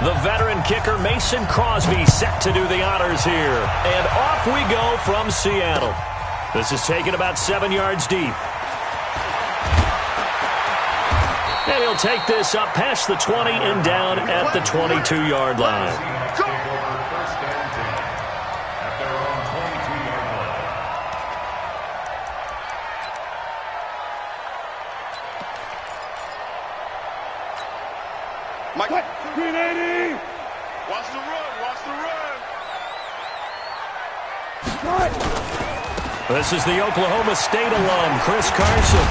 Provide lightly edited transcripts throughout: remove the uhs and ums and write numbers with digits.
The veteran kicker Mason Crosby set to do the honors here. And off we go from Seattle. This is taken about 7 yards deep. And he'll take this up past the 20 and down at the 22-yard line. Mike, 380. Watch the run. Watch the run. This is the Oklahoma State alum, Chris Carson.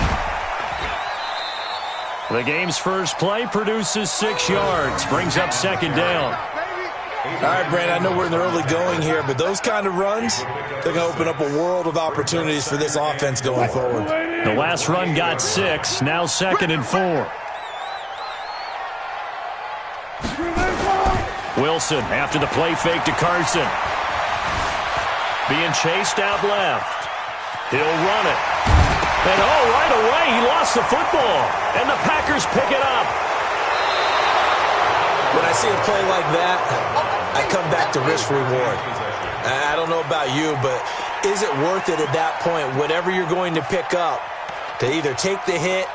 The game's first play produces 6 yards, brings up second down. All right, Brandon, I know we're in the early going here, but those kind of runs, they're going to open up a world of opportunities for this offense going forward. The last run got 6, now 2nd and 4. Wilson after the play fake to Carson. Being chased out left. He'll run it. And right away he lost the football. And the Packers pick it up. When I see a play like that, I come back to risk reward. I don't know about you, but is it worth it at that point, whatever you're going to pick up, to either take the hit,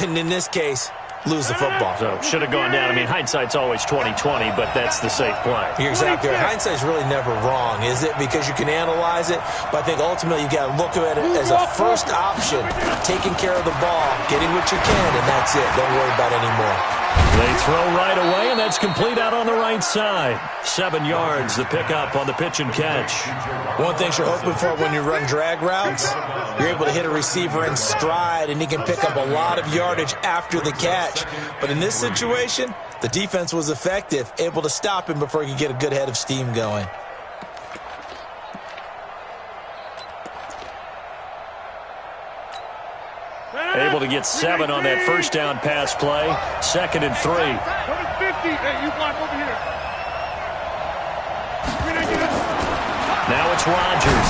and in this case, lose the football? So should have gone down. I mean, hindsight's always 20/20, but that's the safe play. You're exactly right. Hindsight's really never wrong, is it? Because you can analyze it, but I think ultimately you got to look at it as a first option, taking care of the ball, getting what you can, and that's it. Don't worry about any more. They throw right away, and that's complete out on the right side. 7 yards, the pickup on the pitch and catch. One thing you're hoping for when you run drag routes, you're able to hit a receiver in stride, and he can pick up a lot of yardage after the catch. But in this situation, the defense was effective, able to stop him before he could get a good head of steam going. Able to get 7 on that first down pass play. 2nd and 3. Hey, you block over here. Now it's Rodgers.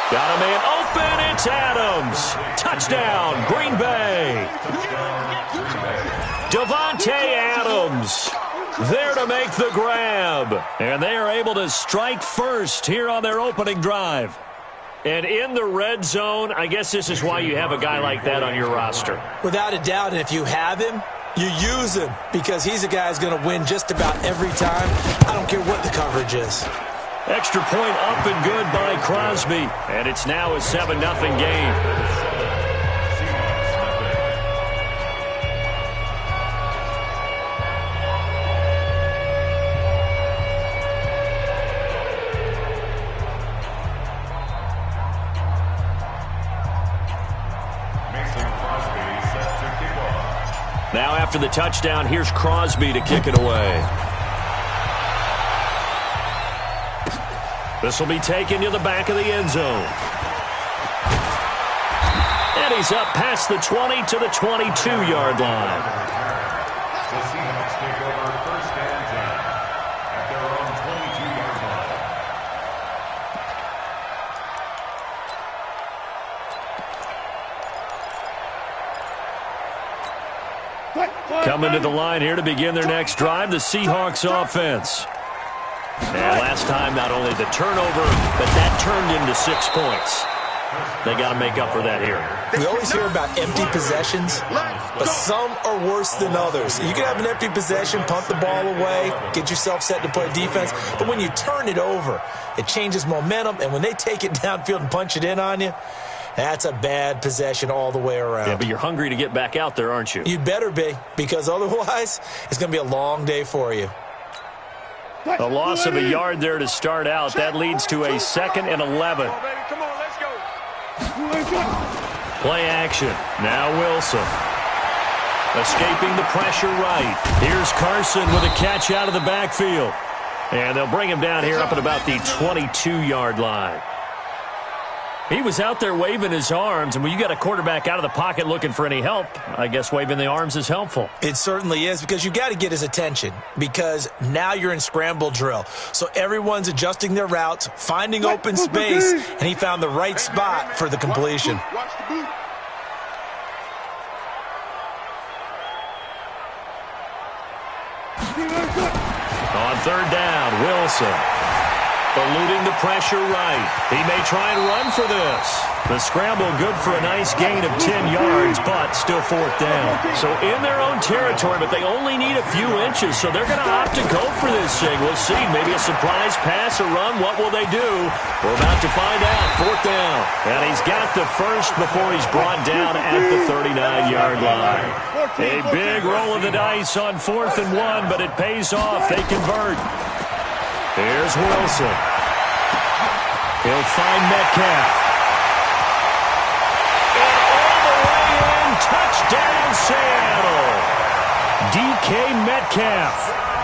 Got a man open. It's Adams. Touchdown, Green Bay. Davante Adams there to make the grab. And they are able to strike first here on their opening drive. And in the red zone, I guess this is why you have a guy like that on your roster. Without a doubt, and if you have him, you use him because he's a guy who's going to win just about every time. I don't care what the coverage is. Extra point up and good by Crosby. And it's now a 7-0 game. Now after the touchdown, here's Crosby to kick it away. This will be taken to the back of the end zone. And he's up past the 20 to the 22-yard line. The Seahawks take over 1st and 10 at their own 22-yard line. Coming to the line here to begin their next drive, the Seahawks offense. And last time, not only the turnover, but that turned into 6 points. They got to make up for that here. We always hear about empty possessions, but some are worse than others. You can have an empty possession, punt the ball away, get yourself set to play defense, but when you turn it over, it changes momentum, and when they take it downfield and punch it in on you, that's a bad possession all the way around. Yeah, but you're hungry to get back out there, aren't you? You'd better be, because otherwise, it's going to be a long day for you. A loss of a yard there to start out. That leads to a 2nd and 11. Come on, let's go. Play action. Now Wilson. Escaping the pressure right. Here's Carson with a catch out of the backfield. And they'll bring him down here up at about the 22-yard line. He was out there waving his arms, and when you got a quarterback out of the pocket looking for any help, I guess waving the arms is helpful. It certainly is, because you got to get his attention, because now you're in scramble drill. So everyone's adjusting their routes, finding open space, and he found the right spot for the completion. Watch the boot. On third down, Wilson. Eluding the pressure right. He may try and run for this. The scramble good for a nice gain of 10 yards, but still fourth down. So in their own territory, but they only need a few inches, so they're going to opt to go for this thing. We'll see. Maybe a surprise pass or run. What will they do? We're about to find out. Fourth down. And he's got the first before he's brought down at the 39-yard line. A big roll of the dice on 4th and 1, but it pays off. They convert. Here's Wilson. He'll find Metcalf. And all the way in, touchdown Seattle. DK Metcalf,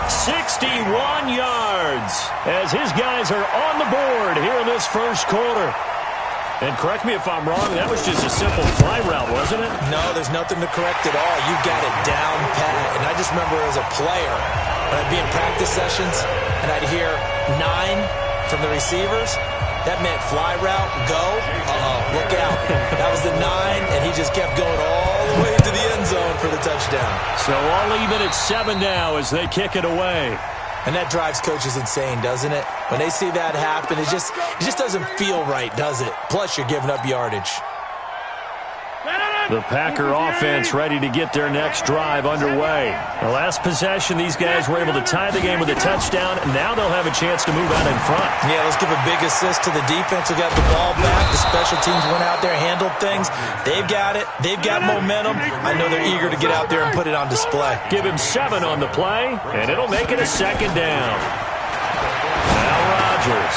61 yards, as his guys are on the board here in this first quarter. And correct me if I'm wrong, that was just a simple fly route, wasn't it? No, there's nothing to correct at all. You got it down pat. And I just remember as a player, when I'd be in practice sessions, and I'd hear 9 from the receivers, that meant fly route, go, look out. That was the 9, and he just kept going all the way to the end zone for the touchdown. So all even at 7 now as they kick it away. And that drives coaches insane, doesn't it? When they see that happen, it just doesn't feel right, does it? Plus, you're giving up yardage. The Packer offense ready to get their next drive underway. The last possession, these guys were able to tie the game with a touchdown, and now they'll have a chance to move out in front. Yeah, let's give a big assist to the defense who got the ball back. The special teams went out there, handled things. They've got it. They've got momentum. I know they're eager to get out there and put it on display. Give him 7 on the play, and it'll make it a second down. Now Rodgers.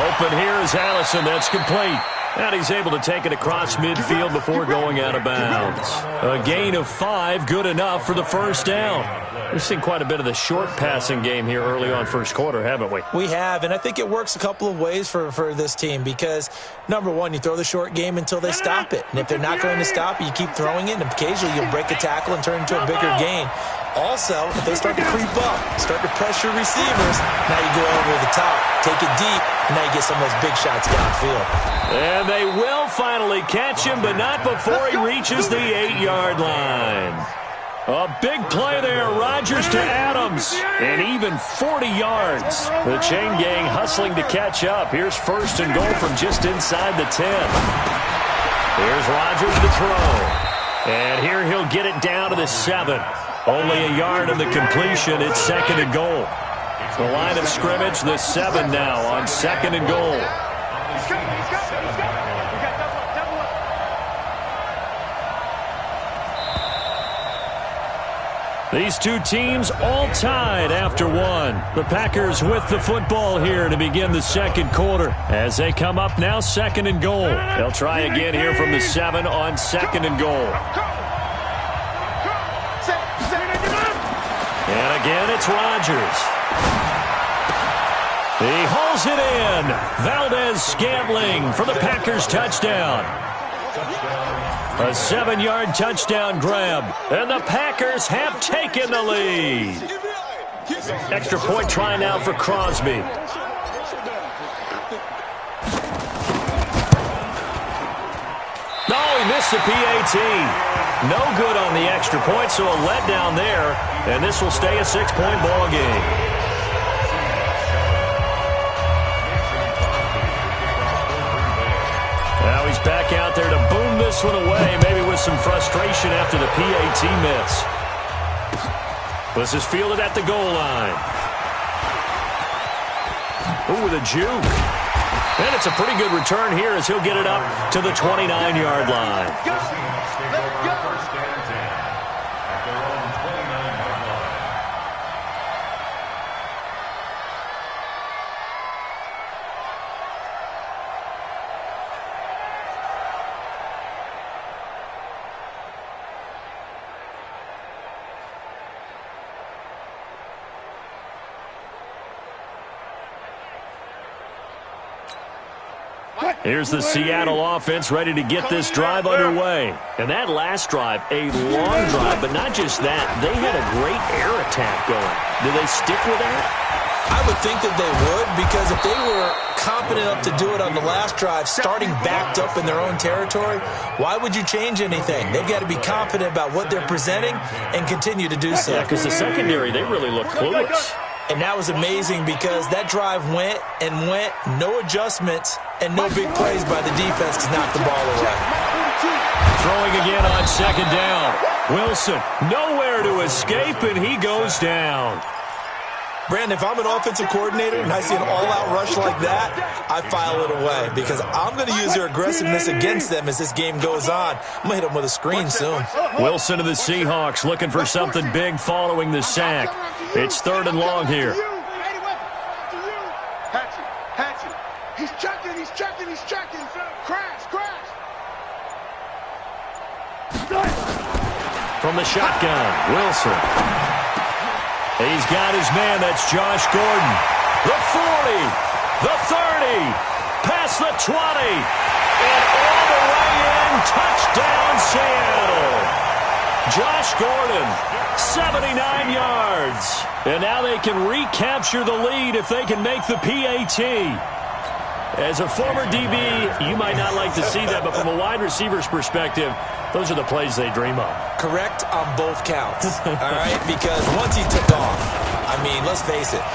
Open here is Allison. That's complete. And he's able to take it across midfield before going out of bounds. A gain of 5, good enough for the first down. We've seen quite a bit of the short passing game here early on first quarter, haven't we? We have, and I think it works a couple of ways for this team because, number one, you throw the short game until they stop it. And if they're not going to stop it, you keep throwing it, and occasionally you'll break a tackle and turn it into a bigger gain. Also, if they start to creep up, start to pressure receivers, now you go over the top, take it deep, and now you get some of those big shots downfield. And they will finally catch him, but not before he reaches the 8-yard line. A big play there, Rodgers to Adams, and even 40 yards. The chain gang hustling to catch up. Here's first and goal from just inside the 10. Here's Rodgers to throw. And here he'll get it down to the 7. Only a yard of the completion. It's second and goal. The line of scrimmage, the 7 now on second and goal. These two teams all tied after 1. The Packers with the football here to begin the second quarter. As they come up now, second and goal. They'll try again here from the 7 on second and goal. And again, it's Rodgers. He hauls it in. Valdez-Scantling for the Packers touchdown. A 7-yard touchdown grab, and the Packers have taken the lead. Extra point try now for Crosby. No, he missed the PAT. No good on the extra point, so a letdown there, and this will stay a 6-point ball game. Now he's back out there to boom this one away, maybe with some frustration after the PAT miss. This is fielded at the goal line. Ooh, with a juke. And it's a pretty good return here as he'll get it up to the 29-yard line. Here's the Seattle offense ready to get this drive underway. And that last drive, a long drive, but not just that. They had a great air attack going. Do they stick with that? I would think that they would, because if they were competent enough to do it on the last drive, starting backed up in their own territory, why would you change anything? They've got to be confident about what they're presenting and continue to do so. Yeah, because the secondary, they really look clueless. And that was amazing because that drive went and went, no adjustments, and no big plays by the defense to knock the ball away. Throwing again on second down. Wilson, nowhere to escape, and he goes down. Brandon, if I'm an offensive coordinator and I see an all-out rush like that, I file it away because I'm going to use their aggressiveness against them as this game goes on. I'm going to hit them with a screen soon. Wilson to the Seahawks looking for something big following the sack. It's 3rd and long here. Hatchet. He's checking. Crash. From the shotgun, Wilson. He's got his man. That's Josh Gordon. The 40, the 30, past the 20, and all the way in. Touchdown, Seattle. Josh Gordon, 79 yards. And now they can recapture the lead if they can make the PAT. As a former DB, you might not like to see that, but from a wide receiver's perspective, those are the plays they dream of. Correct on both counts, all right? Because once he took off, I mean, let's face it,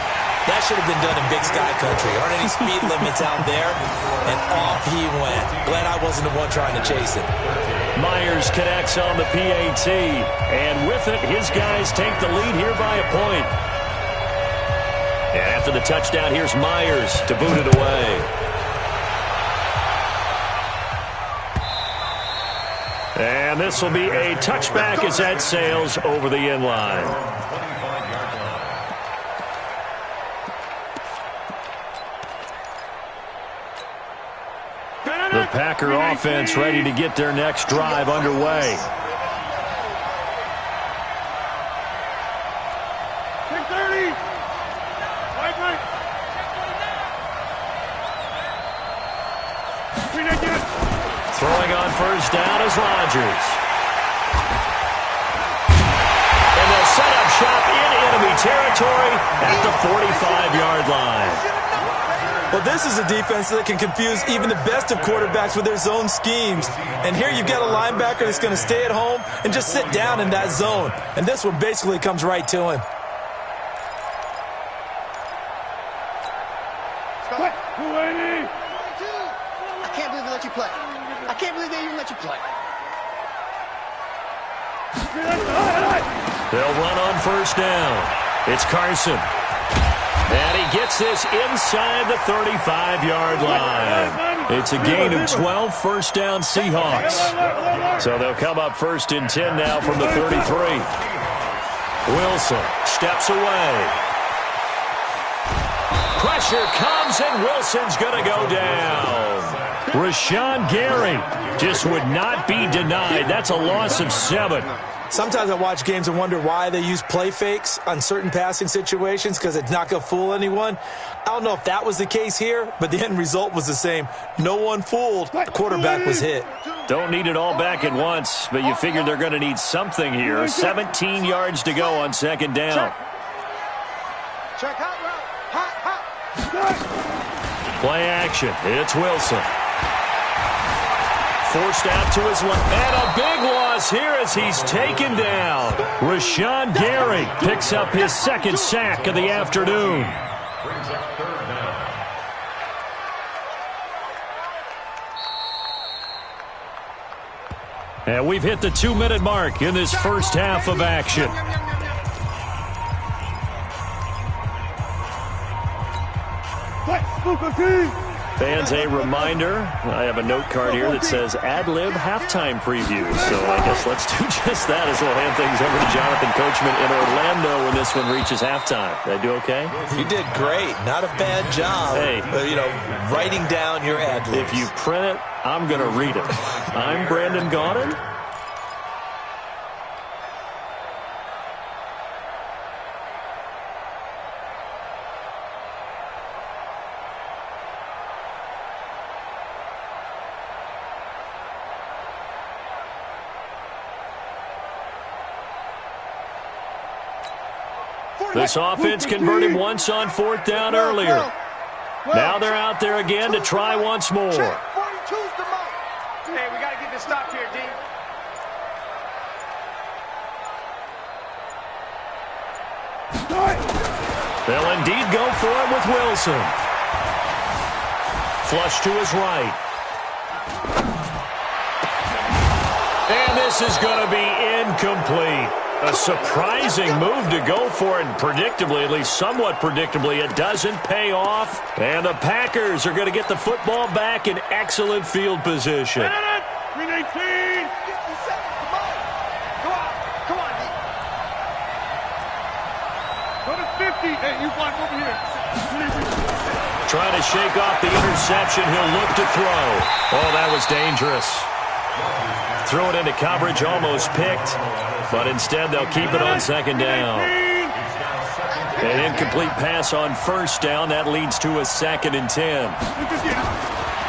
that should have been done in Big Sky Country. Aren't any speed limits out there? And off he went. Glad I wasn't the one trying to chase it. Myers connects on the PAT, and with it, his guys take the lead here by a point. And after the touchdown, here's Myers to boot it away. And this will be a touchback as that sails over the end line. The Packer offense ready to get their next drive underway. Throwing on first down is Rodgers. And they'll set up shop in enemy territory at the 45-yard line. Well, this is a defense that can confuse even the best of quarterbacks with their zone schemes. And here you've got a linebacker that's going to stay at home and just sit down in that zone. And this one basically comes right to him. I can't believe they let you play. I can't believe they even let you play. They'll run on first down. It's Carson. And he gets this inside the 35-yard line. It's a gain of 12, first down Seahawks. So they'll come up 1st and 10 now from the 33. Wilson steps away. Pressure comes, and Wilson's going to go down. Rashawn Gary just would not be denied. That's a loss of 7. Sometimes I watch games and wonder why they use play fakes on certain passing situations because it's not going to fool anyone. I don't know if that was the case here, but the end result was the same. No one fooled. The quarterback was hit. Don't need it all back at once, but you figure they're going to need something here. 17 yards to go on second down. Check hot route. Hot. Play action. It's Wilson. Forced out to his left. And a big loss here as he's taken down. Rashawn Gary picks up his 2nd sack of the afternoon. Brings up 3rd down. And we've hit the 2-minute mark in this first half of action. Fans, a reminder, I have a note card here that says ad-lib halftime preview. So I guess let's do just that as we'll hand things over to Jonathan Coachman in Orlando when this one reaches halftime. Did I do okay? You did great. Not a bad job. Hey. Writing down your ad-libs. If you print it, I'm going to read it. I'm Brandon Gaudin. This offense converted once on fourth down earlier. Now they're out there again to try once more. Hey, we got to get this stop here, D. They'll indeed go for it with Wilson. Flush to his right. And this is going to be incomplete. A surprising move to go for it, and predictably, at least somewhat predictably, it doesn't pay off. And the Packers are going to get the football back in excellent field position. 319. 50 seconds. Come on, D. Go to 50. Hey, you block over here. Trying to shake off the interception. He'll look to throw. Oh, that was dangerous. Threw it into coverage, almost picked. But instead, they'll keep it on second down. An incomplete pass on first down. That leads to a 2nd and 10.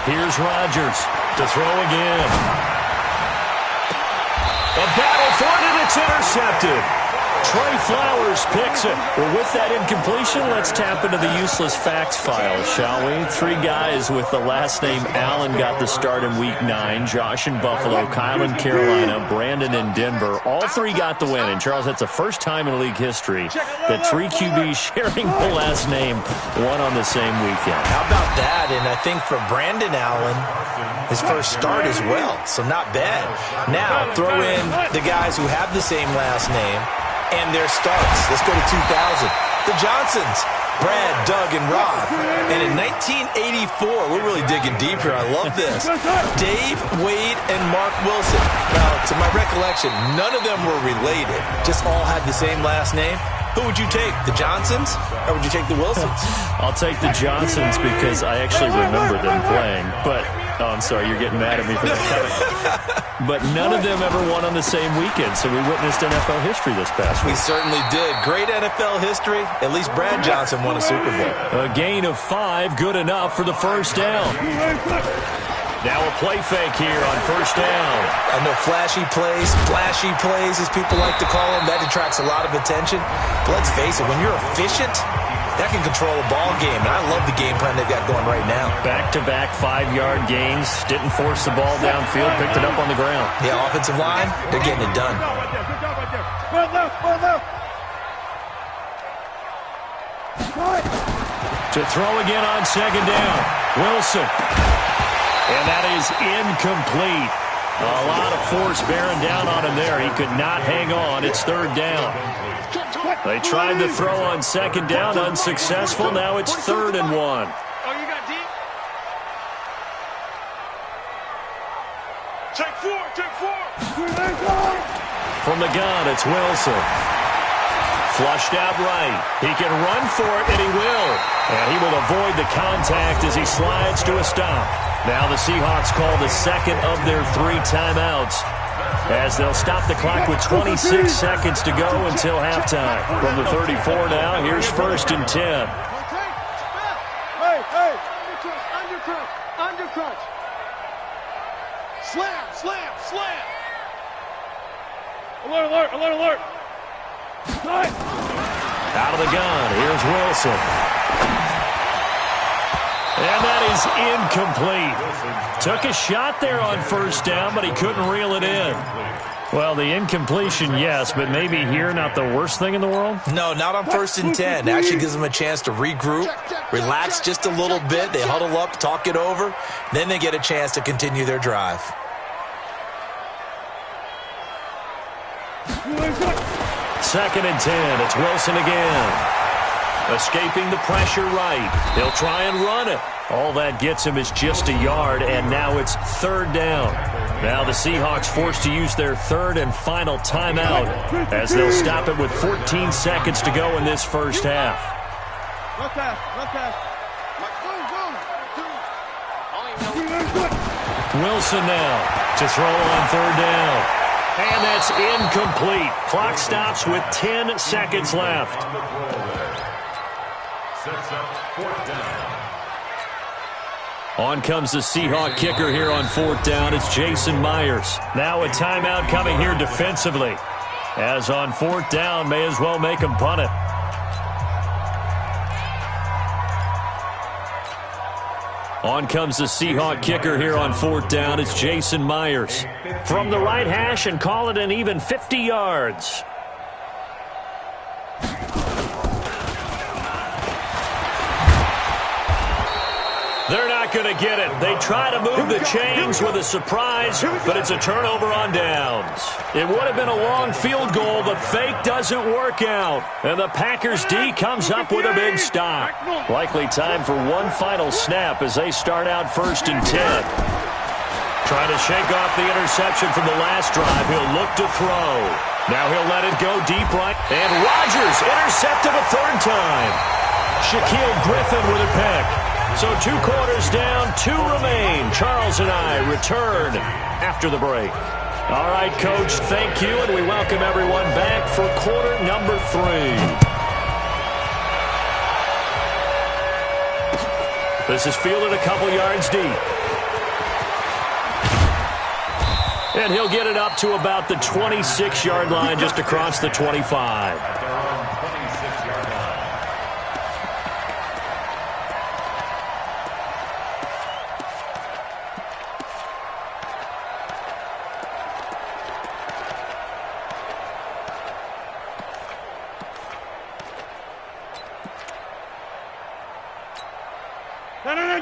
Here's Rodgers to throw again. A battle for it, and it's intercepted. Trey Flowers picks it. Well, with that incompletion, let's tap into the useless facts file, shall we? 3 guys with the last name Allen got the start in Week 9. Josh in Buffalo, Kyle in Carolina, Brandon in Denver. All 3 got the win. And, Charles, that's the first time in league history that 3 QBs sharing the last name won on the same weekend. How about that? And I think for Brandon Allen, his first start as well, so not bad. Now, throw in the guys who have the same last name and their starts. Let's go to 2000. The Johnsons, Brad, Doug, and Rob. And in 1984, we're really digging deep here. I love this. Dave, Wade, and Mark Wilson. Now, to my recollection, none of them were related. Just all had the same last name. Who would you take, the Johnsons, or would you take the Wilsons? I'll take the Johnsons because I actually remember them playing. But, oh, I'm sorry, you're getting mad at me for that. But none of them ever won on the same weekend, so we witnessed NFL history this past week. We certainly did. Great NFL history. At least Brad Johnson won a Super Bowl. A gain of 5, good enough for the first down. Now a play fake here on first down. I know flashy plays, as people like to call them, that attracts a lot of attention. But let's face it, when you're efficient, that can control a ball game. And I love the game plan they've got going right now. Back-to-back 5-yard gains. Didn't force the ball downfield. Picked it up on the ground. Yeah, offensive line, they're getting it done. To throw again on second down. Wilson. And that is incomplete. A lot of force bearing down on him there. He could not hang on. It's third down. They tried to throw on second down, unsuccessful. Now it's 3rd and 1. Oh, you got deep? Take 4. From the gun, it's Wilson. Flushed out right. He can run for it, and he will. And he will avoid the contact as he slides to a stop. Now the Seahawks call the 2nd of their 3 timeouts as they'll stop the clock with 26 seconds to go until halftime. From the 34 now, here's 1st and 10. Hey, undercrunch. Slam. Alert. Out of the gun, here's Wilson. And that is incomplete. Took a shot there on first down, but he couldn't reel it in. Well, the incompletion, yes, but maybe here not the worst thing in the world? No, not on 1st and 10. It actually gives them a chance to regroup, relax just a little bit. They huddle up, talk it over. Then they get a chance to continue their drive. Second and 10. It's Wilson again. Escaping the pressure right. He'll try and run it. All that gets him is just a yard, and now it's 3rd down. Now the Seahawks forced to use their 3rd and final timeout as they'll stop it with 14 seconds to go in this first half. Run pass. Wilson now to throw on 3rd down. And that's incomplete. Clock stops with 10 seconds left. Sets up 4th down. On comes the Seahawk kicker here on 4th down. It's Jason Myers. Now a timeout coming here defensively. As on 4th down, may as well make him punt it. On comes the Seahawk kicker here on 4th down. It's Jason Myers. From the right hash and call it an even 50 yards. They're not going to get it. They try to move the chains with a surprise, but it's a turnover on downs. It would have been a long field goal. The fake doesn't work out. And the Packers D comes up with a big stop. Likely time for one final snap as they start out 1st and 10. Trying to shake off the interception from the last drive. He'll look to throw. Now he'll let it go deep right. And Rodgers intercepted a 3rd time. Shaquille Griffin with a pick. So 2 quarters down, 2 remain. Charles and I return after the break. All right, Coach, thank you, and we welcome everyone back for quarter number 3. This is fielded a couple yards deep. And he'll get it up to about the 26-yard line, just across the 25.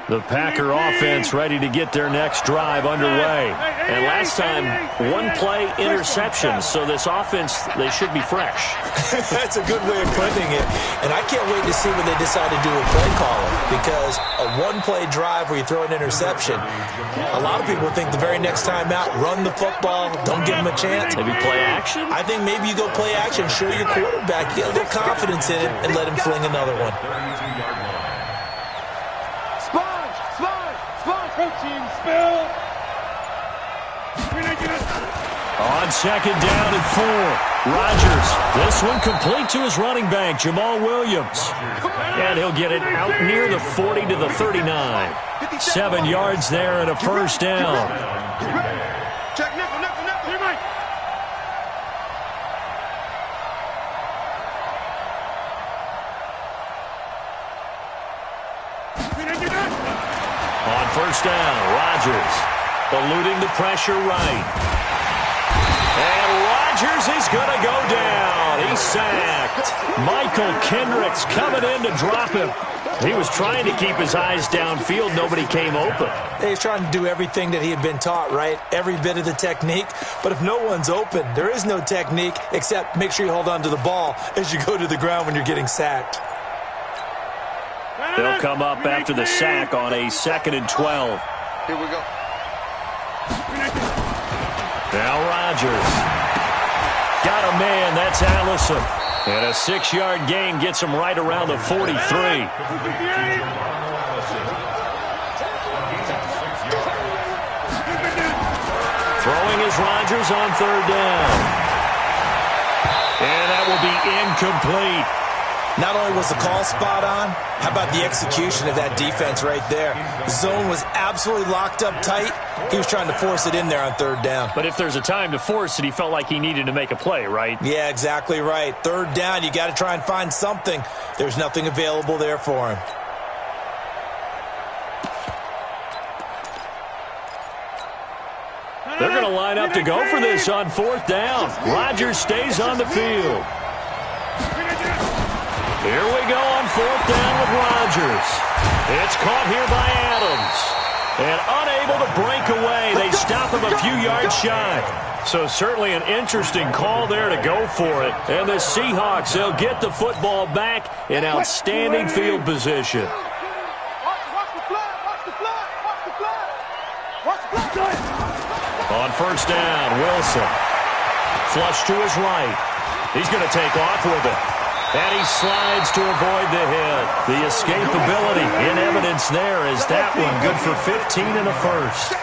The Packer offense ready to get their next drive underway. And last time, 1-play interception. So this offense, they should be fresh. That's a good way of putting it. And I can't wait to see when they decide to do a play calling. Because a 1-play drive where you throw an interception, a lot of people think the very next time out, run the football, don't give them a chance. Maybe play action? I think maybe you go play action, show your quarterback, get a little confidence in it, and let him fling another one. Protein spill. On 2nd down and 4. Rodgers. This one complete to his running back, Jamal Williams. And he'll get it out near the 40 to the 39. 7 yards there and a 1st down. Check nickel. On 1st down, Rodgers eluding the pressure right. And Rodgers is going to go down. He's sacked. Michael Kendricks coming in to drop him. He was trying to keep his eyes downfield. Nobody came open. He's trying to do everything that he had been taught, right? Every bit of the technique. But if no one's open, there is no technique except make sure you hold on to the ball as you go to the ground when you're getting sacked. They'll come up after the sack on a 2nd and 12. Here we go. Now Rodgers. Got a man. That's Allison. And a 6-yard gain gets him right around the 43. Throwing is Rodgers on 3rd down. And that will be incomplete. Not only was the call spot on, how about the execution of that defense right there? The zone was absolutely locked up tight. He was trying to force it in there on 3rd down. But if there's a time to force it, he felt like he needed to make a play, right? Yeah, exactly right. 3rd down, you got to try and find something. There's nothing available there for him. They're going to line up to go for this on 4th down. Rodgers stays on the field. Here we go on 4th down with Rodgers. It's caught here by Adams. And unable to break away. They stop him a few yards shy. So certainly an interesting call there to go for it. And the Seahawks, they'll get the football back in outstanding field position. On 1st down, Wilson. Flush to his right. He's going to take off with it. And he slides to avoid the hit. The escapability in evidence there is that one good for 15 and a 1st.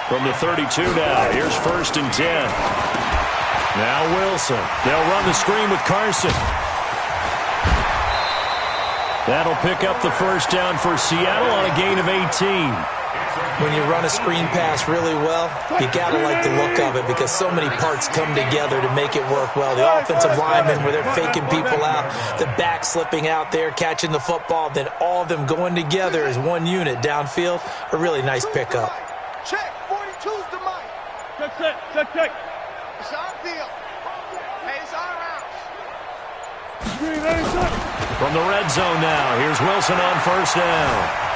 From the 32 now, here's 1st and 10. Now Wilson. They'll run the screen with Carson. That'll pick up the 1st down for Seattle on a gain of 18. When you run a screen pass really well, you got to like the look of it because so many parts come together to make it work well. The offensive linemen, where they're faking people out, the back slipping out there, catching the football, then all of them going together as one unit downfield. A really nice pickup. Check. 42's the mic. Check. It's our field. Hey, it's our house. From the red zone now, here's Wilson on first down.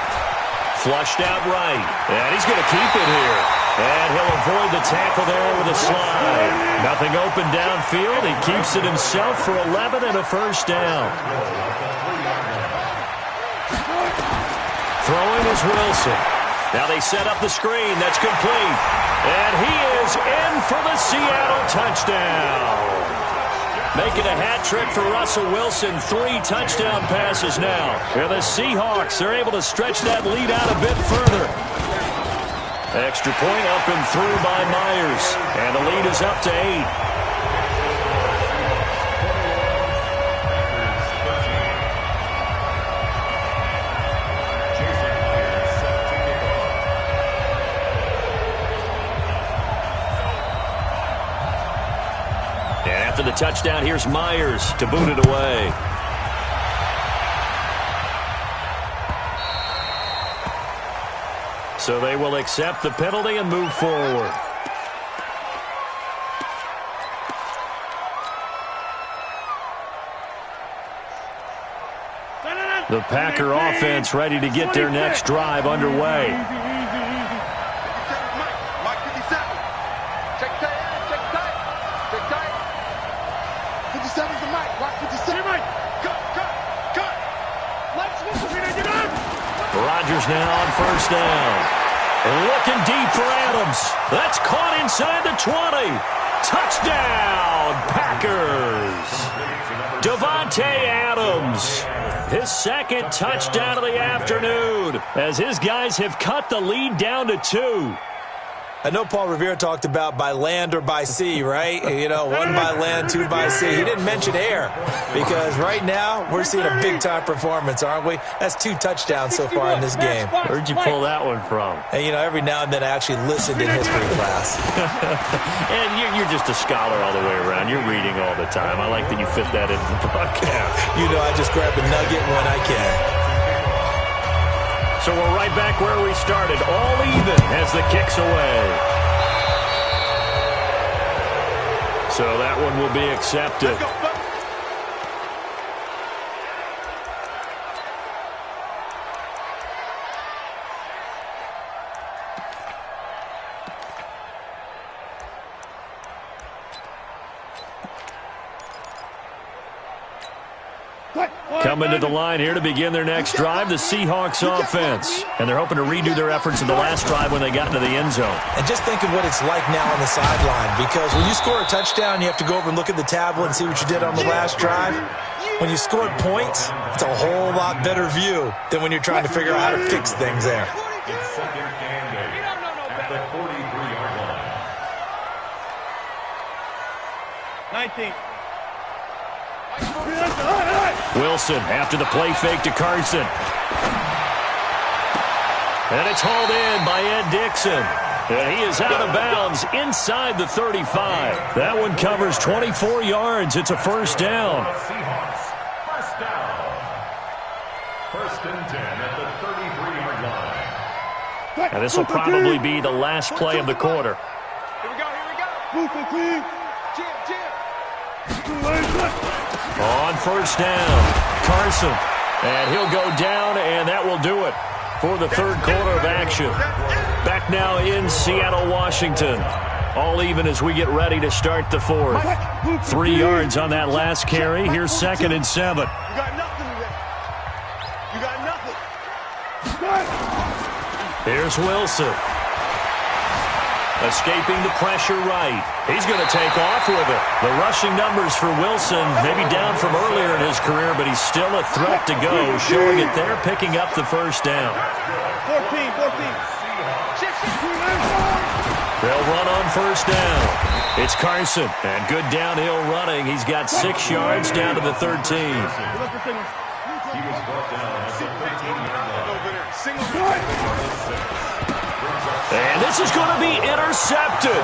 Flushed out right, and he's going to keep it here. And he'll avoid the tackle there with a slide. Nothing open downfield. He keeps it himself for 11 and a first down. Throwing is Wilson. Now they set up the screen. That's complete. And he is in for the Seattle touchdown. Making a hat trick for Russell Wilson. 3 touchdown passes now. And the Seahawks are able to stretch that lead out a bit further. Extra point up and through by Myers. And the lead is up to 8. After the touchdown, here's Myers to boot it away. So they will accept the penalty and move forward. The Packer offense ready to get their next drive underway. Rodgers now on first down. Looking deep for Adams. That's caught inside the 20. Touchdown, Packers. Davante Adams. His second touchdown of the afternoon as his guys have cut the lead down to 2. I know Paul Revere talked about by land or by sea, right? You know, 1 by land, 2 by sea. He didn't mention air because right now we're seeing a big-time performance, aren't we? That's 2 touchdowns so far in this game. Where'd you pull that one from? And, you know, every now and then I actually listened in history class. And you're just a scholar all the way around. You're reading all the time. I like that you fit that into the broadcast. You know, I just grab a nugget when I can. So we're right back where we started, all even as the kick's away. So that one will be accepted. Coming to the line here to begin their next drive, the Seahawks offense. And they're hoping to redo their efforts in the last drive when they got into the end zone. And just think of what it's like now on the sideline, because when you score a touchdown, you have to go over and look at the tablet and see what you did on the last drive. When you scored points, it's a whole lot better view than when you're trying to figure out how to fix things there. It's second and 8 at the 43-yard line. 19. Wilson after the play fake to Carson. And it's hauled in by Ed Dixon. And he is out of bounds inside the 35. That one covers 24 yards. It's a first down. Seahawks, first down. First and 10 at the 33-yard line. And this will probably be the last play of the quarter. Here we go. On first down, Carson. And he'll go down, and that will do it for the third quarter of action. Back now in Seattle, Washington. All even as we get ready to start the fourth. 3 yards on that last carry. Here's second and 7. You got nothing today. You got nothing. Here's Wilson. Escaping the pressure right. He's going to take off with it. The rushing numbers for Wilson maybe down from earlier in his career, but he's still a threat to go, showing it there, picking up the first down. 14. They'll run on first down. It's Carson, and good downhill running. He's got 6 yards down to the 13. He was brought down at the 13-yard line. And this is going to be intercepted.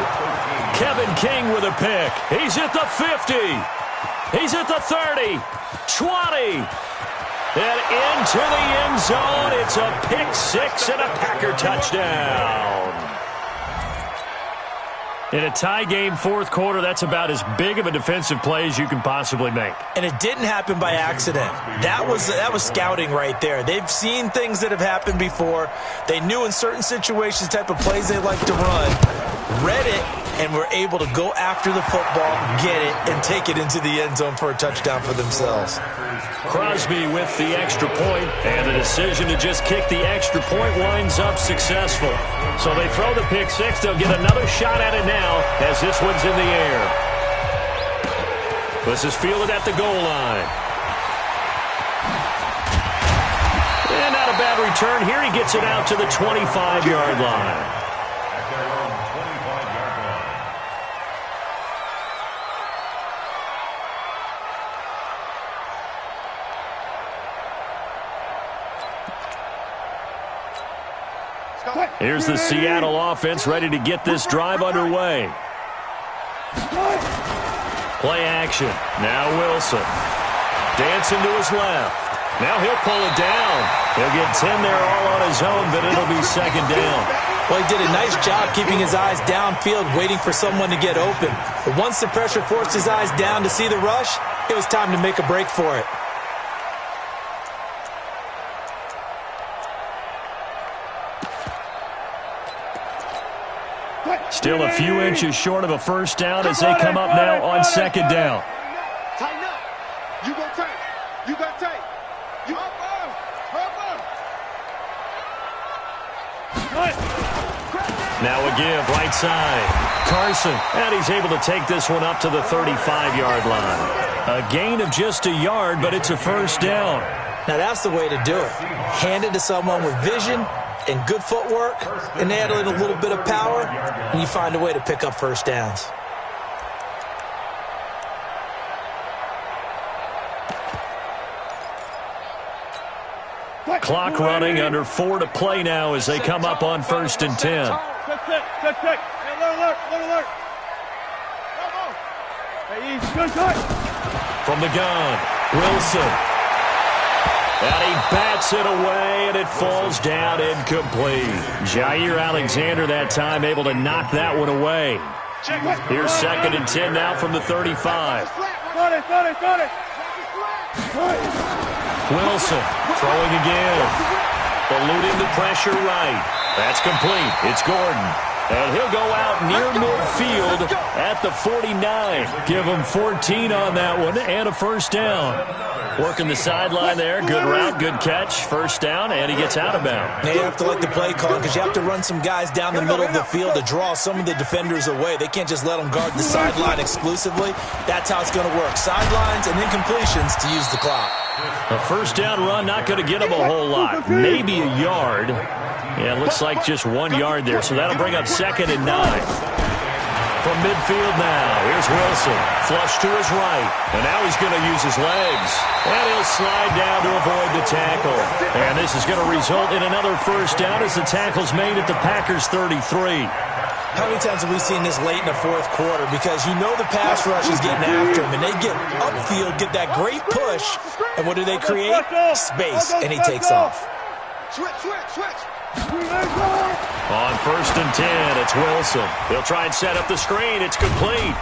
Kevin King with a pick. He's at the 50. He's at the 30. 20. And into the end zone. It's a pick six and a Packer touchdown. In a tie game, fourth quarter, that's about as big of a defensive play as you can possibly make. And it didn't happen by accident. That was scouting right there. They've seen things that have happened before. They knew in certain situations the type of plays they like to run, read it, and were able to go after the football, get it, and take it into the end zone for a touchdown for themselves. Crosby with the extra point, and the decision to just kick the extra point winds up successful. So they throw the pick six. They'll get another shot at it now as this one's in the air. This is fielded at the goal line. And not a bad return here. He gets it out to the 25-yard line. Here's the Seattle offense ready to get this drive underway. Play action. Now Wilson. Dancing to his left. Now he'll pull it down. He'll get 10 there all on his own, but it'll be second down. Well, he did a nice job keeping his eyes downfield, waiting for someone to get open. But once the pressure forced his eyes down to see the rush, it was time to make a break for it. Still a few inches short of a first down as they come up now on second down. Tighten up. You go tight. You got tight. You up. Now a give, right side. Carson, and he's able to take this one up to the 35-yard line. A gain of just a yard, but it's a first down. Now that's the way to do it. Hand it to someone with vision and good footwork, and add in a little bit of power, and you find a way to pick up first downs. Clock running, under 4 to play now as they come up on first and 10. Check. Hey, alert. Hey, good. From the gun, Wilson. And he bats it away, and it falls down incomplete. Jair Alexander that time able to knock that one away. Here's second and 10 now from the 35. Got it. Wilson throwing again. Eluding the pressure right. That's complete. It's Gordon. And he'll go out near midfield at the 49. Give him 14 on that one and a first down. Working the sideline there. Good route, good catch. First down, and he gets out of bounds. Now you have to like the play call because you have to run some guys down the middle of the field to draw some of the defenders away. They can't just let them guard the sideline exclusively. That's how it's going to work. Sidelines and incompletions to use the clock. A first down run, not going to get him a whole lot. Maybe a yard. Yeah, it looks like just 1 yard there, so that'll bring up second and 9. From midfield now, here's Wilson. Flush to his right, and now he's going to use his legs. And he'll slide down to avoid the tackle. And this is going to result in another first down as the tackle's made at the Packers' 33. How many times have we seen this late in the fourth quarter? Because you know the pass rush is getting after him, and they get upfield, get that great push, and what do they create? Space, and he takes off. Switch. On first and 10, it's Wilson. He'll try and set up the screen. It's complete.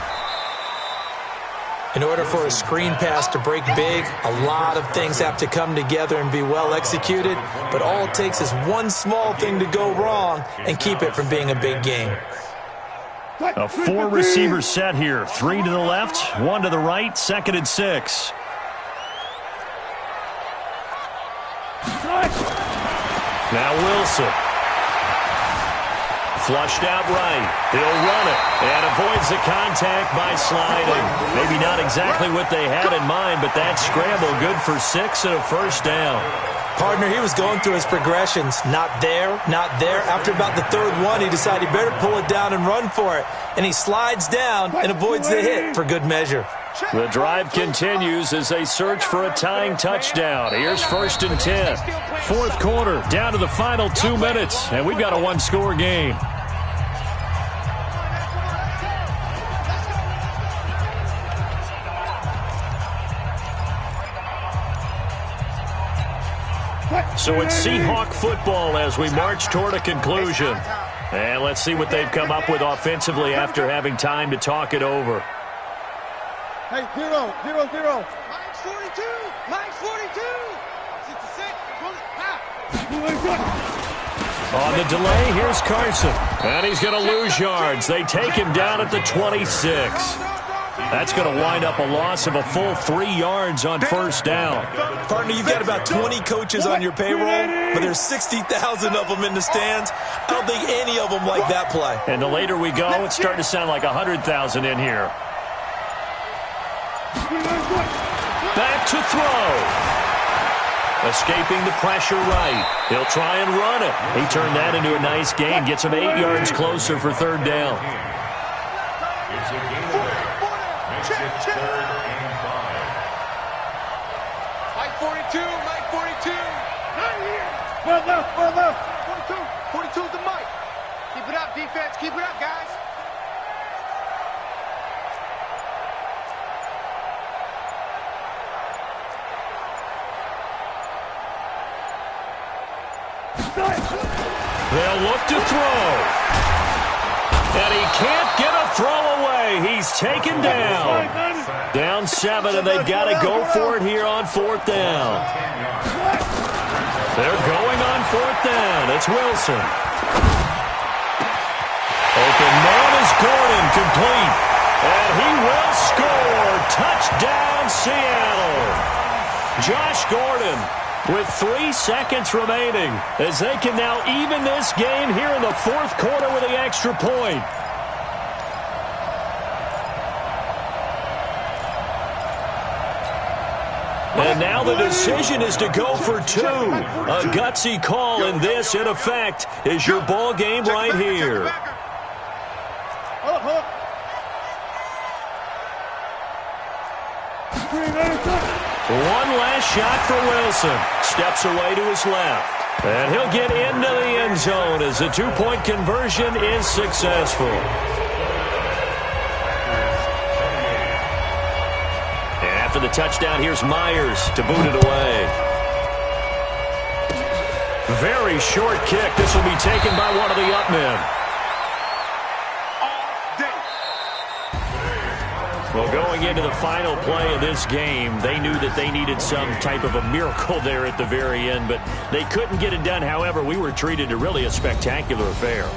In order for a screen pass to break big, a lot of things have to come together and be well executed, but all it takes is one small thing to go wrong and keep it from being a big game. A 4-receiver set here. 3 to the left, 1 to the right, second and 6. Now Wilson. Flushed out right. He'll run it and avoids the contact by sliding. Maybe not exactly what they had in mind, but that scramble good for 6 and a first down. Partner, he was going through his progressions. Not there. After about the third one, he decided he better pull it down and run for it. And he slides down and avoids the hit for good measure. The drive continues as they search for a tying touchdown. Here's first and 10. Fourth quarter, down to the final 2 minutes, and we've got a one-score game. So it's Seahawk football as we march toward a conclusion. And let's see what they've come up with offensively after having time to talk it over. Hey, 0, 0, 0. Mike's 42. Mike's 42. 66. On the delay, here's Carson. And he's going to lose yards. They take him down at the 26. That's going to wind up a loss of a full 3 yards on first down. Partner, you've got about 20 coaches on your payroll, but there's 60,000 of them in the stands. I don't think any of them like that play. And the later we go, it's starting to sound like 100,000 in here. Back to throw. Escaping the pressure right. He'll try and run it. He turned that into a nice gain. Gets him 8 yards closer for third down. It's a gain of 8. Makes it 3rd and 5. Mike 42. Mike 42. Not here. Well left. 42. 42's the Mike. Keep it up, defense. Keep it up, guys. They'll look to throw. And he can't get a throw away. He's taken down. Down 7, and they've got to go for it here on 4th down. They're going on 4th down. It's Wilson. Open man is Gordon, complete. And he will score. Touchdown, Seattle. Josh Gordon with 3 seconds remaining as they can now even this game here in the 4th quarter with the extra point. And now the decision is to go for 2. A gutsy call, and this, in effect, is your ball game right here. One last shot for Wilson. Steps away to his left. And he'll get into the end zone as the 2-point conversion is successful. And after the touchdown, here's Myers to boot it away. Very short kick. This will be taken by one of the up men. Well, going into the final play of this game, they knew that they needed some type of a miracle there at the very end, but they couldn't get it done. However, we were treated to really a spectacular affair.